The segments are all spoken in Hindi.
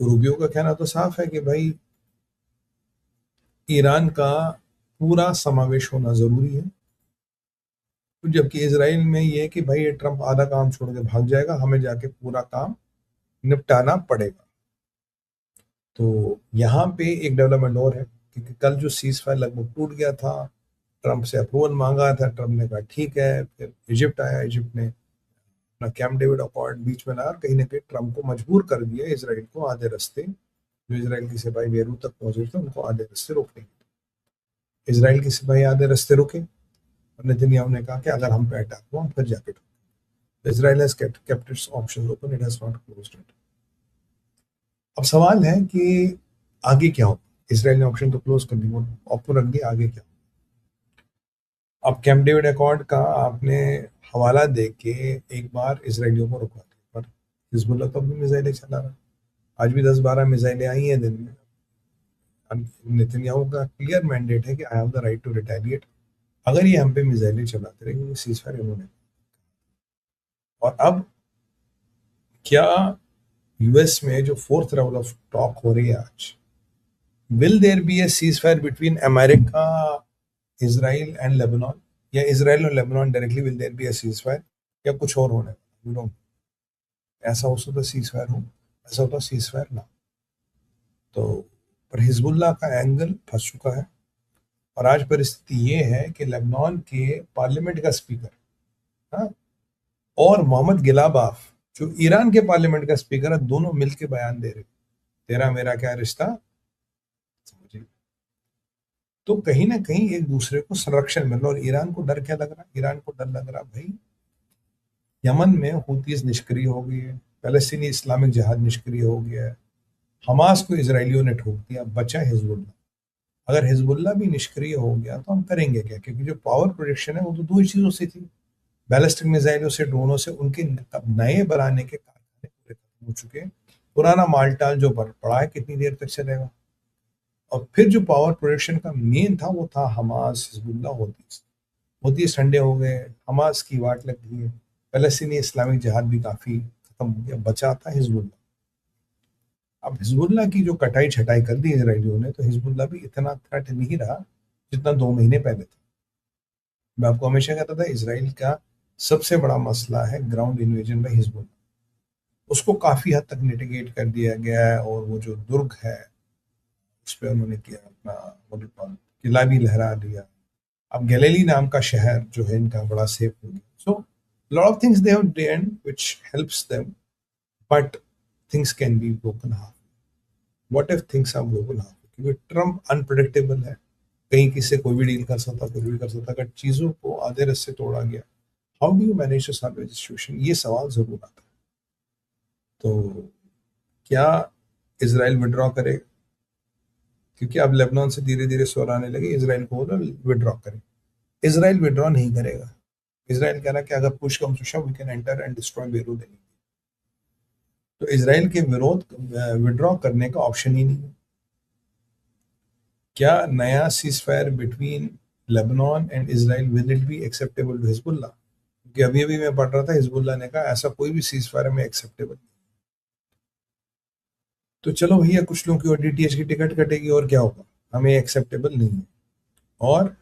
रूबियो का कहना तो साफ है कि भाई ईरान का पूरा समावेश होना जरूरी है, जबकि इसराइल में ये है कि भाई ये ट्रंप आधा काम छोड़ के भाग जाएगा, हमें जाके पूरा काम निपटाना पड़ेगा। तो यहाँ पे एक डेवलपमेंट और है, क्योंकि कल जो सीज फायर लगभग टूट गया था, ट्रंप से अप्रूवल मांगा था, ट्रंप ने कहा ठीक है, फिर इजिप्ट आया, इजिप्ट ने अपना कैंप डेविड अकॉर्ड बीच में लाया और कहीं ना कहीं ट्रंप को मजबूर कर दिया इसराइल को आधे रास्ते, जो इसराइल के सिपाही बेरूत तक पहुंचे थे उनको आधे रास्ते रोकने के लिए। इसराइल के सिपाही आधे रास्ते रुके और नेतन्याहू ने कहा कि अगर हम पे अटैक हुआ हम फिर जाके ठोकेंगे। Israel has kept its options open, it has not closed it. अब सवाल है कि आगे क्या हो। इसराइल ने ऑप्शन तो क्लोज कर दी, ओपन रख दिया, आगे क्या। अब कैंप डेविड अकॉर्ड का आपने हवाला दे के एक बार इसराइलियों को रुकवा दिया, पर हिजबुल्लाह तो अपनी मिसाइलें चला रहा है। आज भी 10-12 मिसाइलें आई हैं दिन में। नेतन्याहू का क्लियर मैंडेट है कि I have the right to retaliate अगर ये हम पे मिसाइलें चलाते रहेंगे। सीज फायर इन्होंने, और अब क्या यूएस में जो फोर्थ राउंड ऑफ टॉक हो रही है आज, will there be a cease fire between America, Israel and Lebanon, या इसराइल और Lebanon directly will there be a cease fire, या कुछ और होने वी डोंट। ऐसा हो सकता सीज फायर हो, ऐसा होता सीज फायर ना। तो पर हिजबुल्लाह का एंगल फंस चुका है, और आज परिस्थिति ये है कि लेबनान के पार्लियामेंट का स्पीकर, हाँ, और मोहम्मद गिलाबाफ जो ईरान के पार्लियामेंट का स्पीकर है, दोनों मिलकर बयान दे रहे, तेरा मेरा क्या रिश्ता, समझिए। तो कहीं ना कहीं एक दूसरे को संरक्षण मिल रहा। और ईरान को डर क्या लग रहा है? ईरान को डर लग रहा भाई यमन में हुतीज निष्क्रिय हो गई है, फलस्तीनी इस्लामिक जिहाद निष्क्रिय हो गया है, हमास को इसराइलियों ने ठोक दिया, बचा हिजबुल्लाह। अगर हिजबुल्लाह भी निष्क्रिय हो गया तो हम करेंगे क्या? क्योंकि जो पावर प्रोजेक्शन है वो तो दो ही चीजों से थी, बैलिस्टिक मिसाइलों से, ड्रोनों से। उनके नए बनाने के कारखाने पूरे खत्म हो चुके हैं। पुराना मालटाल जो पड़ा है कितनी देर तक चलेगा? और फिर जो पावर प्रोजेक्शन का मेन था वो था हमास, हिजबुल्लाह, होतीस। होतीस ठंडे हो गए, हमास की वाट लग गई है, फलस्तीनी इस्लामिक जिहाद भी काफी खत्म हो गया, बचा था हिजबुल्लाह। अब हिजबुल्लाह की जो कटाई छटाई कर दी इसराइलियों ने, तो हिजबुल्लाह भी इतना थ्रेट नहीं रहा जितना 2 महीने पहले था। मैं आपको हमेशा कहता था इसराइल का सबसे बड़ा मसला है ग्राउंड इन्वेजन बाय हिजबुल्लाह। उसको काफी हद तक मिटिगेट कर दिया गया है, और वो जो दुर्ग है उस पर उन्होंने किया अपना किला भी लहरा दिया। अब गैलीली नाम का शहर जो है इनका बड़ा सेफ हो गया। So lot of things they have done which helps them, but things can be broken half. What if things are broken half? क्योंकि ट्रम्प अनप्रेडिक्टेबल है, कहीं किसी कोई भी डील कर सकता, कुछ भी कर सकता। अगर चीजों को आधे रास्ते तोड़ा गया, how do you manage to solve this situation? ये सवाल जरूर आता है। तो क्या इसराइल विड्रॉ करे? क्योंकि अब लेबनान से धीरे धीरे स्वर आने लगे, इसराइल को बोला विड्रॉ करे। इसराइल विड्रॉ नहीं करेगा। इसराइल कह रहा है कि अगर push comes to shove we can enter and destroy Beirut. तो इसराइल के विरोध विड्रॉ करने का ऑप्शन ही नहीं है। क्या नया cease fire between Lebanon and Israel will it be acceptable to Hezbollah? क्योंकि अभी अभी मैं पढ़ रहा था हिजबुल्लाह ने कहा ऐसा कोई भी सीज फायर में एक्सेप्टेबल नहीं। तो चलो भैया, कुछ लोगों की और डीटीएच की टिकट कटेगी और क्या होगा, हमें एक्सेप्टेबल नहीं है। और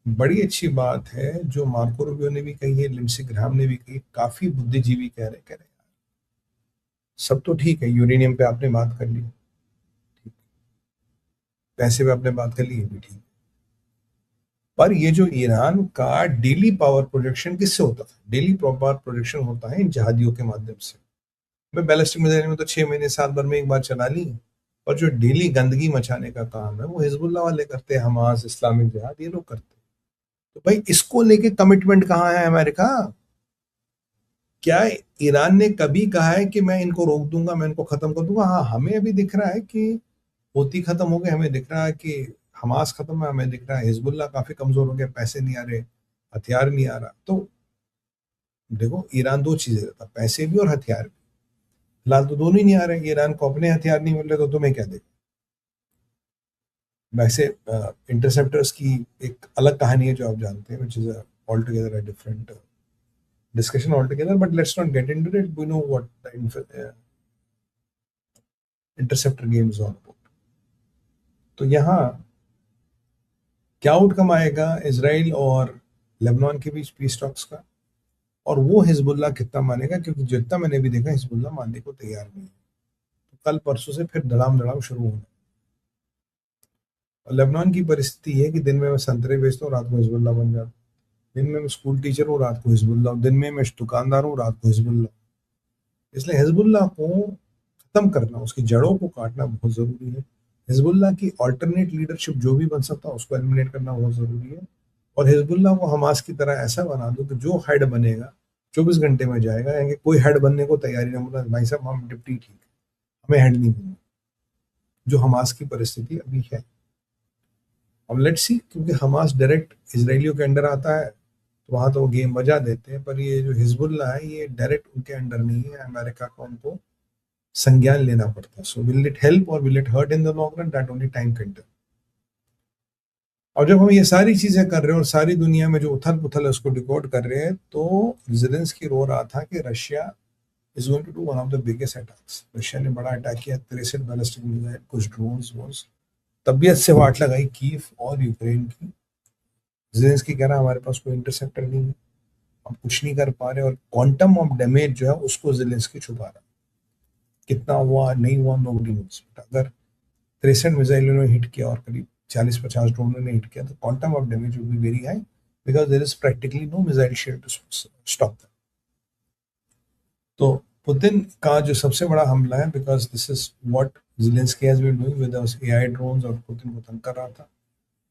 बड़ी अच्छी बात है जो मार्को रूबियो ने भी कही है, लिंडसे ग्राहम ने भी कही, काफी बुद्धिजीवी कह रहे सब तो ठीक है, यूरेनियम पे आपने बात कर ली, ठीक, पैसे पे आपने बात कर ली, ये भी ठीक, पर ये जो ईरान का डेली पावर प्रोजेक्शन किससे होता था? डेली पावर प्रोजेक्शन होता है इन जहादियों के माध्यम से। मैं बैलिस्टिक मिसाइल में तो 6 महीने साल भर में एक बार चला ली, और जो डेली गंदगी मचाने का काम है वो हिजबुल्लाह वाले करते हैं, हमास, इस्लामिक जिहाद, ये लोग करते हैं। तो भाई इसको लेके कमिटमेंट कहाँ है अमेरिका? क्या ईरान ने कभी कहा है कि मैं इनको रोक दूंगा, मैं इनको खत्म कर दूंगा? हाँ, हमें अभी दिख रहा है कि होती खत्म हो गए, हमें दिख रहा है कि हमास खत्म है, हमें दिख रहा है हिजबुल्लाह काफी कमजोर हो गया, पैसे नहीं आ रहे, हथियार नहीं आ रहा। तो देखो, ईरान दो चीजें रहता, पैसे भी और हथियार भी। फिलहाल तो दोनों ही नहीं आ रहे, ईरान को अपने हथियार नहीं मिल रहे, तो तुम्हें क्या देगा? वैसे इंटरसेप्टर्स की एक अलग कहानी है जो आप जानते हैं, which is all together a different discussion altogether, but let's not get into it. We know what the interceptor games on board. तो यहाँ क्या आउटकम आएगा इसराइल और लेबनान के बीच पीस टॉक्स का, और वो हिजबुल्लाह कितना मानेगा, क्योंकि जितना मैंने भी देखा हिजबुल्लाह मानने को तैयार नहीं है। तो कल परसों से फिर धड़ाम धड़ाम शुरू होना। और लेबनान की परिस्थिति है कि दिन में मैं संतरे बेचता हूँ, रात को हिजबुल्लाह बन जाता हूँ। दिन में मैं स्कूल टीचर हूँ, रात को हिजबुल्लाह हूँ। दिन में मैं दुकानदार हूँ, रात को हिजबुल्लाह। इसलिए हिजबुल्लाह को खत्म करना, उसकी जड़ों को काटना बहुत जरूरी है। हिजबुल्लाह की अल्टरनेट लीडरशिप जो भी बन सकता है उसको एलिमिनेट करना बहुत जरूरी है। और हिजबुल्लाह को हमास की तरह ऐसा बना दो कि जो हेड बनेगा 24 घंटे में जाएगा, यानी कोई हेड बनने को तैयारी ना बोला भाई साहब हम डिप्टी ठीक है, हमें हेड नहीं बनना, जो हमास की परिस्थिति अभी है। अब लेट्स सी, क्योंकि हमास डायरेक्ट इसराइलियों के अंडर आता है तो वहां तो वो गेम बजा देते हैं, पर ये जो हिजबुल्लाह है ये डायरेक्ट उनके अंडर नहीं है, अमेरिका का उनको संज्ञान लेना पड़ता है। सो विल इट हेल्प और will it hurt in the long run, that only time can tell. और जब हम ये सारी चीजें कर रहे हैं और सारी दुनिया में जो उथल पुथल है उसको डिकोड कर रहे हैं, तो जेलेंस्की रो रहा था कि Russia is going to do one of the biggest attacks. Russia ने बड़ा अटैक किया, 63 बैलिस्टिक मिसाइल, कुछ ड्रोन्स वोन्स, तबीयत से वाट लगाई कीव और यूक्रेन की। जेलेंस्की कह रहा है हमारे पास कोई इंटरसेप्टर नहीं है, हम कुछ नहीं कर पा रहे, और क्वांटम ऑफ डैमेज जो है उसको जेलेंस्की छुपा रहा है। कितना हुआ नहीं हुआ नोबडी नोस, अगर 63 मिसाइलों ने हिट किया और करीब 40-50 ड्रोनों ने हिट किया तो quantum of damage will be very high, because there is practically no missile shield to stop that. तो पुतिन का जो सबसे बड़ा हमला है, because this is what Zelensky has been doing with those AI drones, और पुतिन को तंग कर रहा था।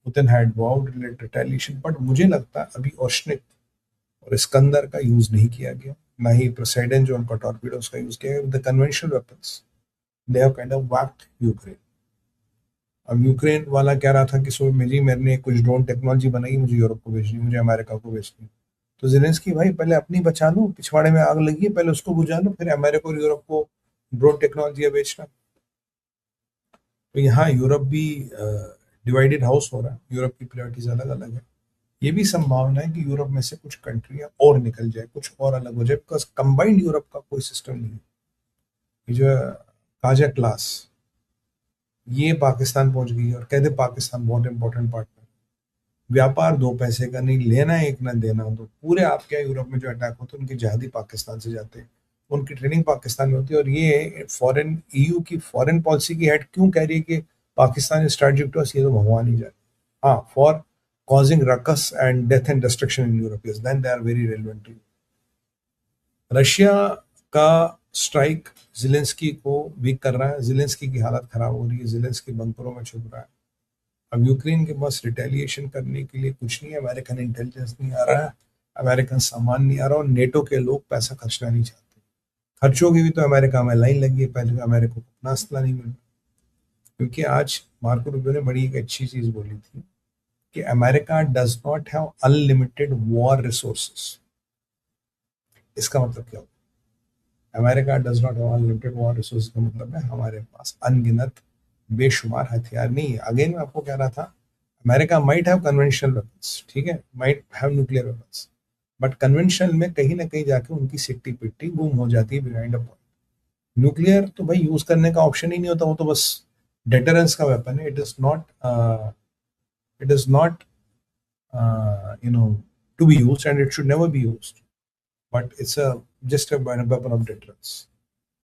Putin had vowed retaliation, but मुझे लगता है अभी ओर्शनिक और स्कंदर का यूज नहीं किया गया, ना ही पोसेइडन जो उनका टॉर्पीडोस का यूज किया गया। With the conventional weapons they have kind of whacked Ukraine. अब यूक्रेन वाला कह रहा था कि सो मेरी मैंने कुछ ड्रोन टेक्नोलॉजी बनाई, मुझे यूरोप को भेजनी, मुझे अमेरिका को भेजनी। तो जेलेंस्की भाई पहले अपनी बचा लो, पिछवाड़े में आग लगी है, पहले उसको बुझा लो, फिर अमेरिका और यूरोप को ड्रोन टेक्नोलॉजी बेचना। तो यहाँ यूरोप भी डिवाइडेड हाउस हो रहा है, यूरोप की प्रायोरिटीज अलग अलग है। ये भी संभावना है कि यूरोप में से कुछ कंट्रियां और निकल जाए, कुछ और अलग हो जाए, बिकॉज कंबाइंड यूरोप का कोई सिस्टम नहीं है। ये जो काजा क्लास ये पाकिस्तान पहुंच गई है और कहते पाकिस्तान बहुत इंपॉर्टेंट पार्टनर। व्यापार दो पैसे का नहीं, लेना एक ना देना दो। पूरे आपके यूरोप में जो अटैक होते हैं उनकी जहादी पाकिस्तान से जाते हैं, उनकी ट्रेनिंग पाकिस्तान में होती है। और ये फॉरेन ईयू की फॉरेन पॉलिसी की हेड क्यों कह रही है कि Pakistan is strategic to us, ये तो भगवान ही जाने। हाँ, for causing ruckus and death and destruction in Europe, yes, then they are very relevant to you. Russia का स्ट्राइक जिलेंस्की को वीक कर रहा है, जिलेंस्की की हालत खराब हो रही है, जिलेंस्की बंकरों में छुप रहा है। अब यूक्रेन के पास रिटेलिएशन करने के लिए कुछ नहीं है, अमेरिकन इंटेलिजेंस नहीं आ रहा है, अमेरिकन सामान नहीं आ रहा, और नेटो के लोग पैसा खर्चना नहीं चाहते। खर्चों की भी तो अमेरिका में लाइन लगी है, पहले अमेरिका को अपना असला नहीं मिल रहा। क्योंकि आज मार्को रूबियो ने बड़ी एक अच्छी चीज बोली थी कि America does not have unlimited war resources. इसका मतलब क्या होगा? America does not have unlimited war resources का मतलब है हमारे पास अनगिनत बेशुमार हथियार नहीं है। अगेन मैं आपको कह रहा था, America might have conventional weapons, ठीक है, might have nuclear weapons, but conventional में कहीं ना कहीं जाके उनकी सिट्टी पिट्टी गुम हो जाती है बिहाइंड अ पॉइंट। न्यूक्लियर तो भाई यूज करने का ऑप्शन ही नहीं होता, वो तो बस डेटरेंस का वेपन है। It is not to be used, and it should never be used, but it's just a weapon of deterrence.